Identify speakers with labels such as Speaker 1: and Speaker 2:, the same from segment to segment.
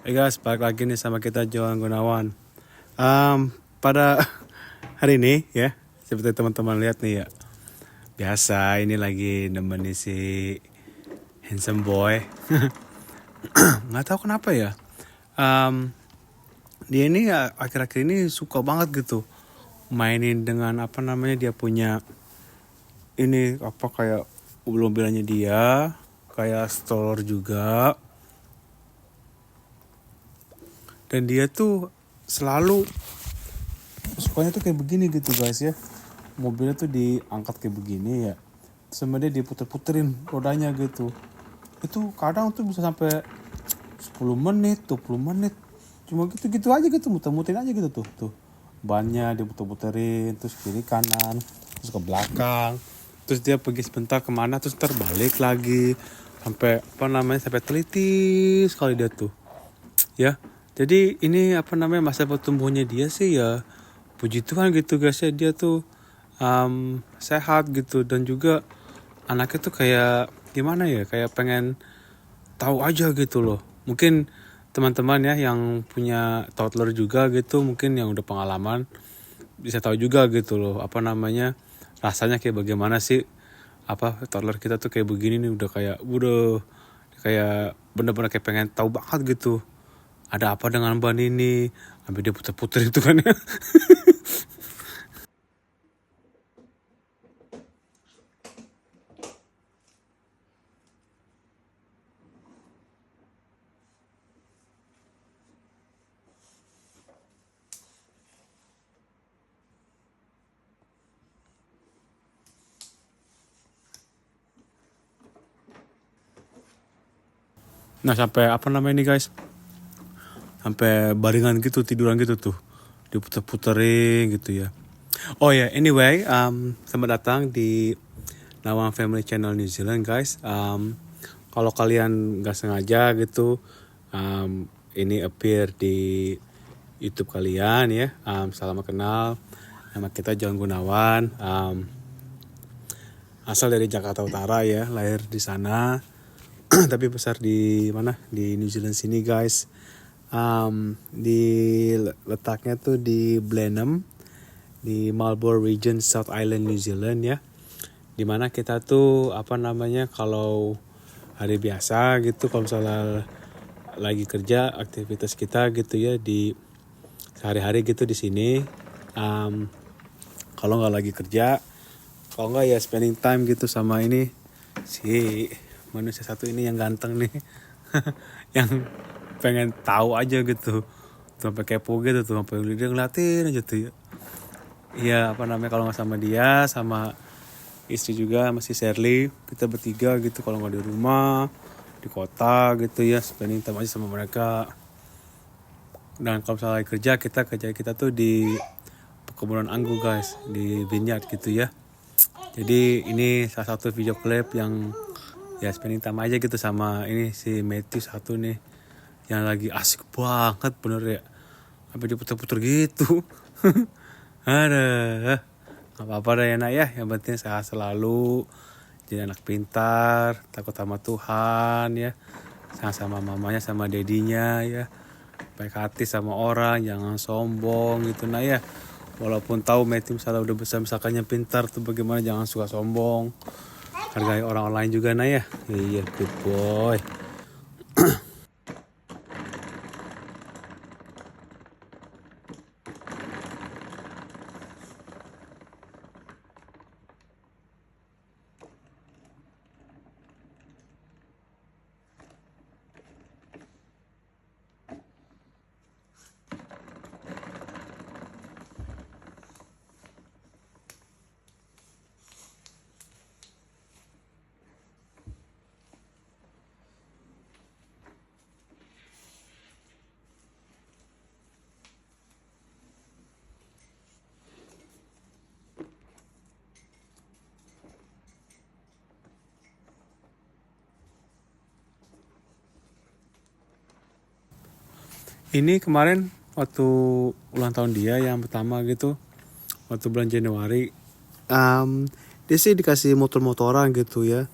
Speaker 1: Hey guys, balik lagi nih sama kita Johan Gunawan. Pada hari ini ya, seperti teman-teman lihat nih ya, biasa ini lagi nemenin si handsome boy. Nggak tahu kenapa ya. Dia ini ya, akhir-akhir ini suka banget gitu mainin dengan apa namanya, dia punya ini apa kayak belum bilangnya dia kayak stroller juga. Dan dia tuh selalu sukanya tuh kayak begini gitu guys ya. Mobilnya tuh diangkat kayak begini ya. Sama dia diputer-puterin rodanya gitu. Itu kadang tuh bisa sampai 10 menit, 20 menit. Cuma gitu-gitu aja gitu, muter-muterin aja gitu tuh. Tuh. Bannya diputer-puterin, terus kiri kanan, terus ke belakang. Terus dia pergi sebentar kemana, terus terbalik lagi. Sampai apa namanya, sampai teliti sekali dia tuh. Ya. Jadi ini apa namanya, masa pertumbuhannya dia sih ya puji Tuhan gitu guys ya, dia tuh sehat gitu. Dan juga anaknya tuh kayak gimana ya, kayak pengen tahu aja gitu loh. Mungkin teman-teman ya yang punya toddler juga gitu, mungkin yang udah pengalaman bisa tahu juga gitu loh, apa namanya, rasanya kayak bagaimana sih apa toddler kita tuh kayak begini nih, udah kayak bener-bener kayak pengen tahu banget gitu ada apa dengan ban ini, sampai dia puter-puter itu kan ya. Nah sampai apa namanya nih guys, sampai baringan gitu, tiduran gitu tuh, diputer-puterin gitu ya. Oh ya, anyway, selamat datang di Nawang Family Channel New Zealand guys. Kalau kalian nggak sengaja gitu, ini appear di YouTube kalian ya. Salam kenal, nama kita John Gunawan. Asal dari Jakarta Utara ya, lahir di sana, tapi besar di mana? Di New Zealand sini guys. Di letaknya tuh di Blenheim, di Marlborough Region, South Island, New Zealand ya. Dimana kita tuh apa namanya, kalau hari biasa gitu, kalau misalnya lagi kerja, aktivitas kita gitu ya di sehari-hari gitu di sini. Kalau nggak lagi kerja, kalau nggak ya spending time gitu sama ini si manusia satu ini yang ganteng nih. Yang pengen tahu aja gitu, sampai kepo gitu tuh, sampai dia ngeliatin aja tuh ya. Iya apa namanya, kalau nggak sama dia, sama istri juga masih Shirley, kita bertiga gitu kalau nggak di rumah, di kota gitu ya, spending time aja sama mereka. Dan kalau misalnya kerja kita tuh di perkebunan anggur guys, di vineyard gitu ya. Jadi ini salah satu video klip yang ya spending time aja gitu sama ini si Matthew satu nih, yang lagi asik banget bener ya, sampai diputer-puter gitu. Ada nggak apa-apa dah ya nak ya, yang penting sehat selalu, jadi anak pintar, takut sama Tuhan ya, sayang sama mamanya sama dedinya ya, baik hati sama orang, jangan sombong gitu nah ya. Walaupun tahu Matthew misalnya udah besar, misalkannya pintar tuh bagaimana, jangan suka sombong, hargai orang lain juga nah ya. Iya good boy. Ini kemarin waktu ulang tahun dia yang pertama gitu, waktu bulan Januari, dia sih dikasih motor-motoran gitu ya,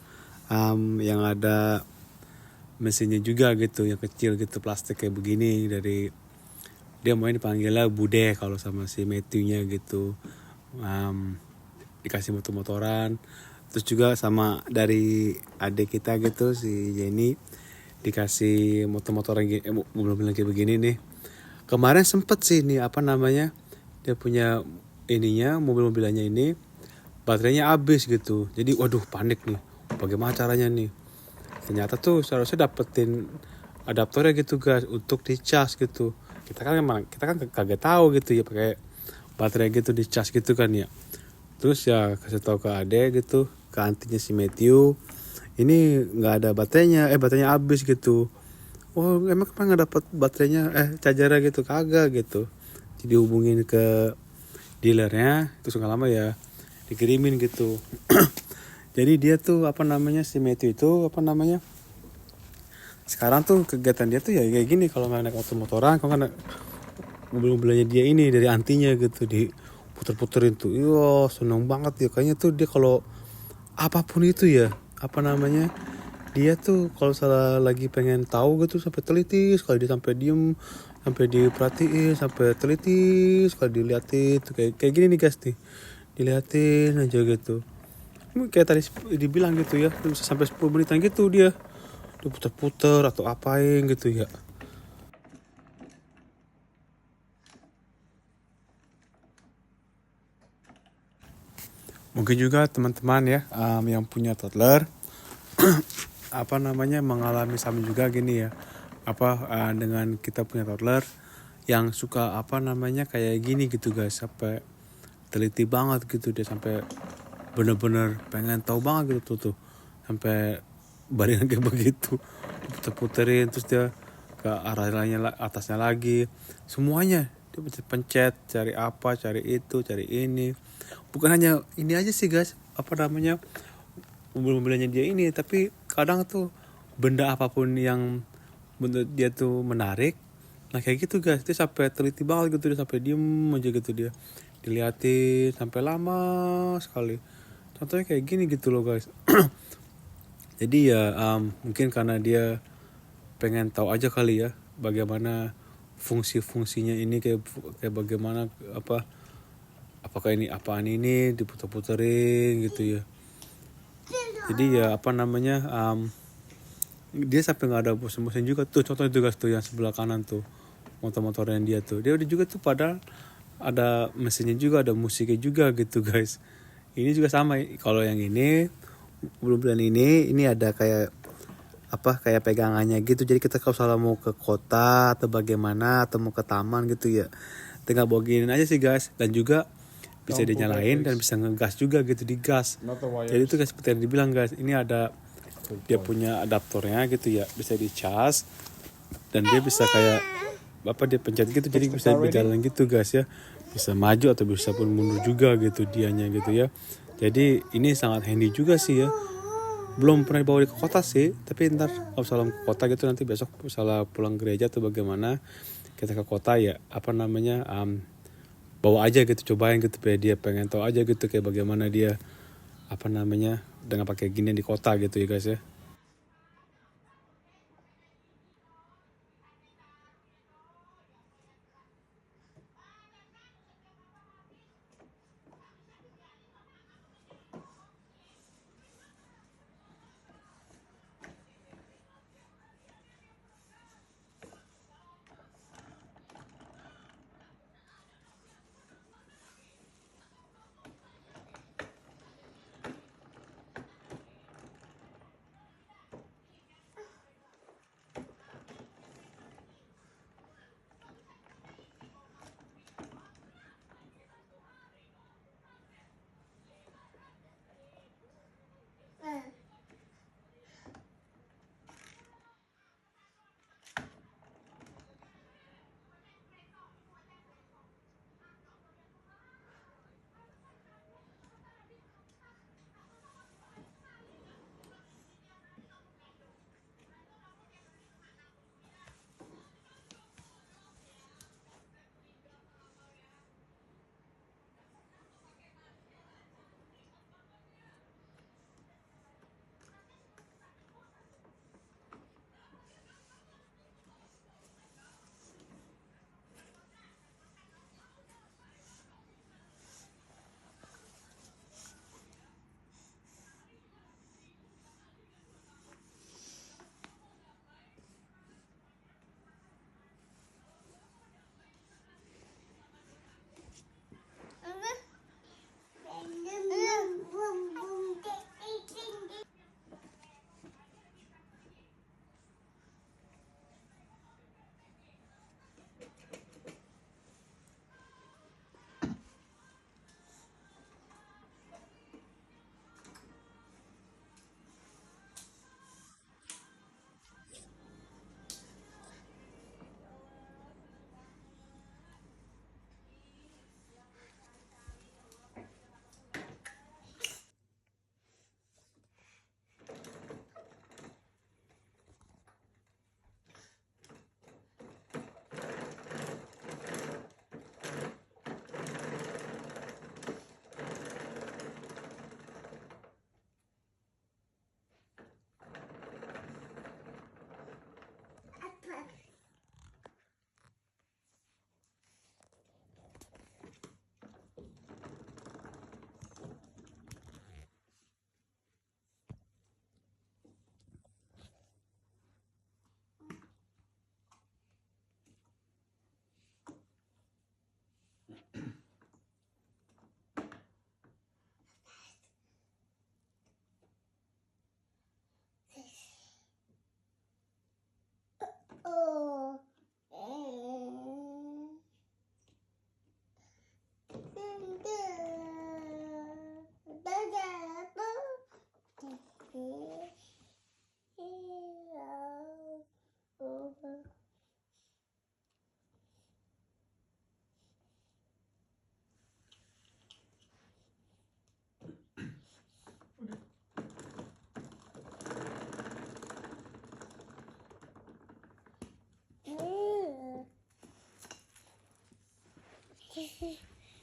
Speaker 1: yang ada mesinnya juga gitu yang kecil gitu, plastik kayak begini. Dari dia mau dipanggilnya Bude kalau sama si Matthew-nya gitu. Dikasih motor-motoran. Terus juga sama dari adik kita gitu si Jenny dikasih motor-motoran mobil-mobil kayak begini nih. Kemarin sempet sih nih apa namanya, dia punya ininya mobil-mobilannya ini baterainya habis gitu. Jadi waduh panik nih, bagaimana caranya nih. Ternyata tuh seharusnya dapetin adaptornya gitu guys untuk dicas gitu. Kita kan kagak tahu gitu ya pakai baterai gitu dicas gitu kan ya. Terus ya kasih tahu ke Ade gitu, ke antinya si Matthew, ini nggak ada baterainya habis gitu. Oh emang kenapa nggak dapat baterainya chargernya gitu, kagak gitu. Jadi hubungin ke dealernya, terus nggak lama ya dikirimin gitu. Jadi dia tuh apa namanya, si Matthew itu apa namanya, sekarang tuh kegiatan dia tuh ya kayak gini, kalau nggak naik motor-motoran, kalau nggak naik mobil-mobilannya dia ini dari antinya gitu, diputer-puterin tuh. Iya seneng banget ya kayaknya tuh dia kalau apapun itu ya apa namanya, dia tuh kalau salah lagi pengen tahu gitu sampai teliti sekali, dia sampai diem, sampai diperhatiin, sampai teliti sekali diliatin tuh, kayak gini nih guys nih, diliatin aja gitu. Kayak tadi dibilang gitu ya, bisa sampai 10 menitan gitu dia puter-puter atau apain gitu ya. Mungkin juga teman-teman ya yang punya toddler apa namanya mengalami sama juga gini ya, apa dengan kita punya toddler yang suka apa namanya kayak gini gitu guys, sampai teliti banget gitu, dia sampai bener-bener pengen tahu banget gitu tuh, sampai baringan kayak begitu puter-puterin, terus dia ke arah lainnya, atasnya lagi, semuanya dia pencet cari apa, cari itu, cari ini. Bukan hanya ini aja sih guys, apa namanya, mobil-mobilannya dia ini, tapi kadang tuh benda apapun yang menurut dia tuh menarik, nah kayak gitu guys, dia sampai teliti banget gitu, dia sampai diem aja gitu, dia diliatin sampai lama sekali. Contohnya kayak gini gitu loh guys. Jadi ya mungkin karena dia pengen tahu aja kali ya bagaimana fungsi-fungsinya ini, kayak bagaimana apa, apakah ini apaan ini diputer-puterin gitu ya. Jadi ya apa namanya, dia sampai nggak ada bosan-bosan juga tuh. Contohnya tuh guys tuh yang sebelah kanan tuh, motor-motor yang dia tuh, dia udah juga tuh padahal ada mesinnya juga, ada musiknya juga gitu guys. Ini juga sama, kalau yang ini belum ini ada kayak apa, kayak pegangannya gitu. Jadi kita kalau salah mau ke kota atau bagaimana atau mau ke taman gitu ya, tinggal bawa aja sih guys. Dan juga bisa dinyalain dan bisa ngegas juga gitu, digas. Jadi itu guys seperti yang dibilang guys, ini ada dia punya adaptornya gitu ya, bisa dicas dan dia bisa kayak apa, dia pencet gitu jadi bisa berjalan gitu guys ya, bisa maju atau bisa pun mundur juga gitu dianya gitu ya. Jadi ini sangat handy juga sih ya. Belum pernah dibawa ke kota sih, tapi ntar kalau salam ke kota gitu, nanti besok salah pulang gereja atau bagaimana kita ke kota ya apa namanya, bawa aja gitu, cobain gitu, biar dia pengen tahu aja gitu kayak bagaimana dia apa namanya dengan pakai gini di kota gitu ya guys ya.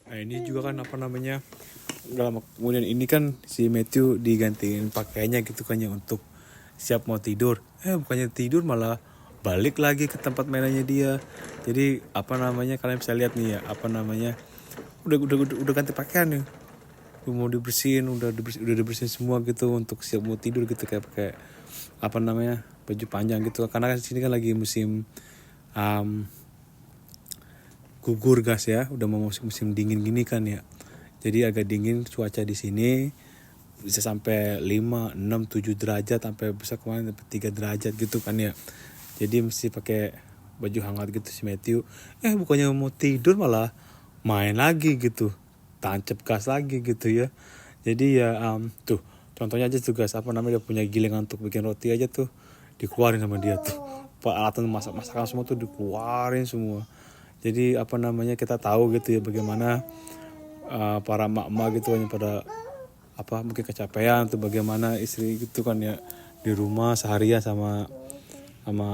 Speaker 1: Nah ini juga kan apa namanya, dalam kemudian ini kan si Matthew digantiin pakaiannya gitu kan ya untuk siap mau tidur. Bukannya tidur malah balik lagi ke tempat mainannya dia. Jadi apa namanya, kalian bisa lihat nih ya, apa namanya, udah ganti pakaian nih, mau dibersihin, udah dibersihin semua gitu untuk siap mau tidur gitu, kayak pakai apa namanya, baju panjang gitu, karena kan sini kan lagi musim gugur gas ya, udah mau musim dingin gini kan ya, jadi agak dingin cuaca di sini, bisa sampai 5, 6, 7 derajat, sampai bisa kemarin sampai 3 derajat gitu kan ya. Jadi mesti pakai baju hangat gitu si Matthew. Bukannya mau tidur malah main lagi gitu, tancap gas lagi gitu ya. Jadi ya tuh contohnya aja tuh guys, apa namanya, dia punya gilingan untuk bikin roti aja tuh dikeluarin sama dia tuh. Peralatan masakan semua tuh dikeluarin semua. Jadi apa namanya, kita tahu gitu ya bagaimana para mak-mak gitu kan pada apa mungkin kecapean tuh, bagaimana istri gitu kan ya di rumah seharian sama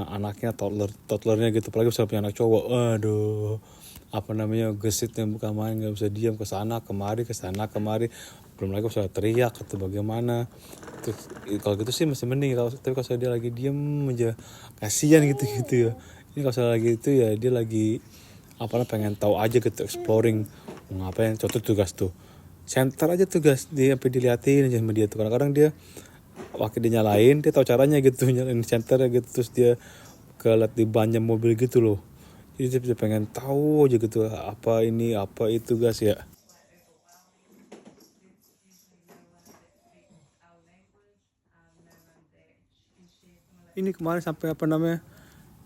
Speaker 1: anaknya, toddlernya gitu, apalagi misalnya punya anak cowok, aduh apa namanya, gesitnya bukan main, nggak bisa diam, ke sana kemari, belum lagi bisa teriak atau bagaimana. Terus kalau gitu sih masih mending, tapi kalau dia lagi diam aja kasihan gitu ya. Ini kalau lagi itu ya dia lagi apa namanya, pengen tahu aja gitu, exploring mau ngapain. Contoh tugas tuh center aja tugas dia, sampai diliatin aja sama dia tuh, kadang-kadang dia waktu dia nyalain, dia tahu caranya gitu nyalain center gitu, terus dia kelat di bannya mobil gitu loh. Jadi dia pengen tahu aja gitu, apa ini apa itu guys ya. Ini kemarin sampai apa namanya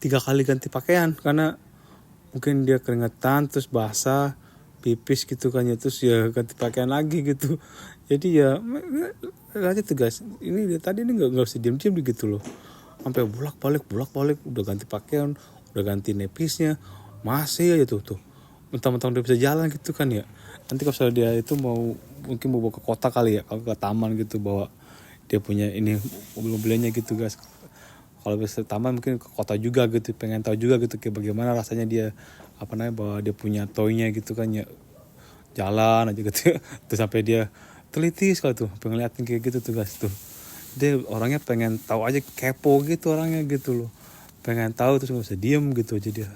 Speaker 1: 3 kali ganti pakaian, karena mungkin dia keringetan terus basah pipis gitu kan ya, terus ya ganti pakaian lagi gitu. Jadi ya aja tuh guys, ini dia tadi ini nggak usah diem gitu loh, sampai bolak balik udah ganti pakaian, udah ganti nepisnya, masih aja tuh mentang-mentang udah bisa jalan gitu kan ya. Nanti kalau dia itu mungkin mau bawa ke kota kali ya, kalau ke taman gitu, bawa dia punya ini mobil-mobilnya gitu guys. Kalau bisa taman mungkin ke kota juga gitu, pengen tahu juga gitu kayak bagaimana rasanya dia apa namanya, bahwa dia punya toynya gitu kan ya, jalan aja gitu. Terus sampai dia teliti sekali tuh pengen liatin kayak gitu tuh guys tuh. Dia orangnya pengen tahu aja, kepo gitu orangnya gitu loh, pengen tahu terus nggak bisa diem gitu aja dia.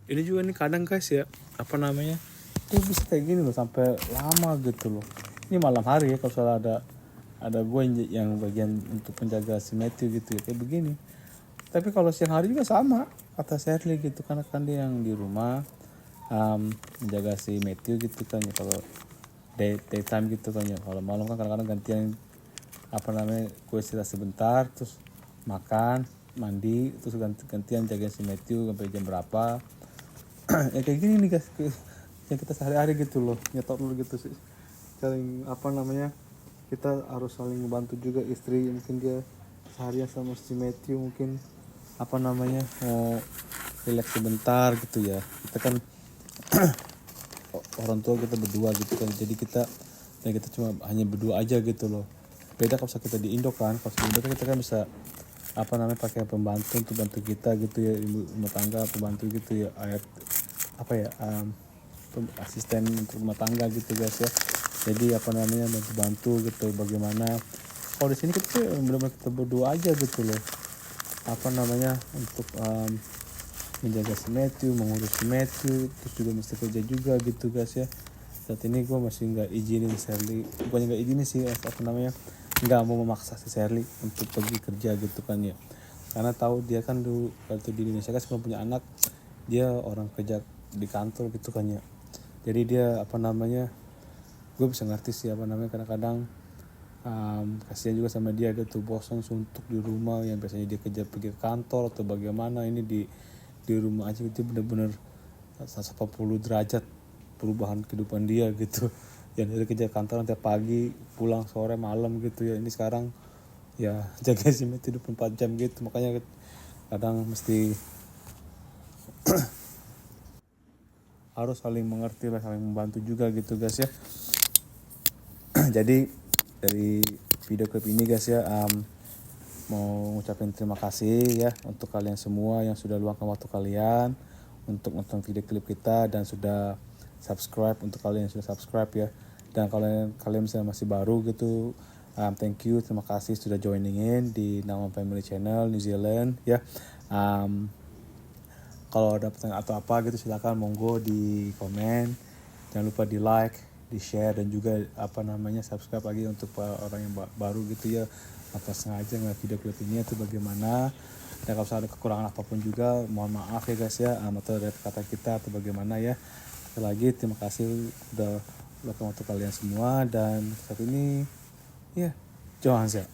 Speaker 1: Ini juga nih kadang guys ya, apa namanya, kok bisa kayak gini loh sampai lama gitu loh. Ini malam hari ya, kalau salah ada gue yang bagian untuk menjaga si Matthew gitu ya, kayak begini. Tapi kalau siang hari juga sama kata Shirley gitu, karena kan dia yang di rumah menjaga si Matthew gitu kan ya. Kalau daytime gitu kan ya, kalau malam kan kadang-kadang gantian apa namanya, gue istirahat sebentar terus makan mandi, terus gantian jaga si Matthew sampai jam berapa. Ya kayak gini nih guys, yang kita sehari-hari gitu loh, nyetok dulu gitu sih, saling apa namanya, kita harus saling membantu juga. Istri mungkin dia seharian sama si Matthew, mungkin apa namanya mau relax sebentar gitu ya, kita kan orang tua kita berdua gitu kan, jadi kita cuma hanya berdua aja gitu loh. Beda kalau kita di Indo kan, kalau di Indo kan kita kan bisa apa namanya pakai pembantu untuk bantu kita gitu ya, ibu rumah tangga pembantu gitu ya, apa ya asisten untuk rumah tangga gitu guys ya. Jadi apa namanya bantu gitu bagaimana. Kalau di sini kita benar-benar kita berdua aja gitu loh, apa namanya, untuk menjaga si Matthew, mengurus si Matthew, terus juga mesti kerja juga gitu guys ya. Saat ini gue masih nggak izinin Shirley, bukannya nggak izinin sih, apa namanya, nggak mau memaksa si Shirley untuk pergi kerja gitu kan ya, karena tahu dia kan dulu waktu di Indonesia kan sebelum punya anak dia orang kerja di kantor gitu kan ya. Jadi dia apa namanya, gue bisa ngerti sih apa namanya, kadang-kadang kasihan juga sama dia tuh bosan suntuk di rumah, yang biasanya dia kerja pergi ke kantor atau bagaimana, ini di rumah aja itu bener-bener 180 derajat perubahan kehidupan dia gitu. Yang dari kerja kantor nanti pagi pulang sore malam gitu ya, ini sekarang ya jaga si Matt 24 jam gitu, makanya kadang mesti harus saling mengerti lah, saling membantu juga gitu guys ya. Jadi dari video klip ini guys ya, mau ngucapin terima kasih ya untuk kalian semua yang sudah luangkan waktu kalian untuk nonton video klip kita dan sudah subscribe, untuk kalian yang sudah subscribe ya. Dan kalian misalnya masih baru gitu, thank you, terima kasih sudah joining in di Nama Family Channel New Zealand ya. Kalau ada pertanyaan atau apa gitu silakan monggo di komen. Jangan lupa di like, di share, dan juga subscribe lagi untuk orang yang baru gitu ya, atau sengaja ngeliat video klip ini atau bagaimana. Dan kalau ada kekurangan apapun juga mohon maaf ya guys ya, atau dari kata kita atau bagaimana ya. Sekali lagi terima kasih udah waktu kalian semua, dan saat ini ya Johannes ya.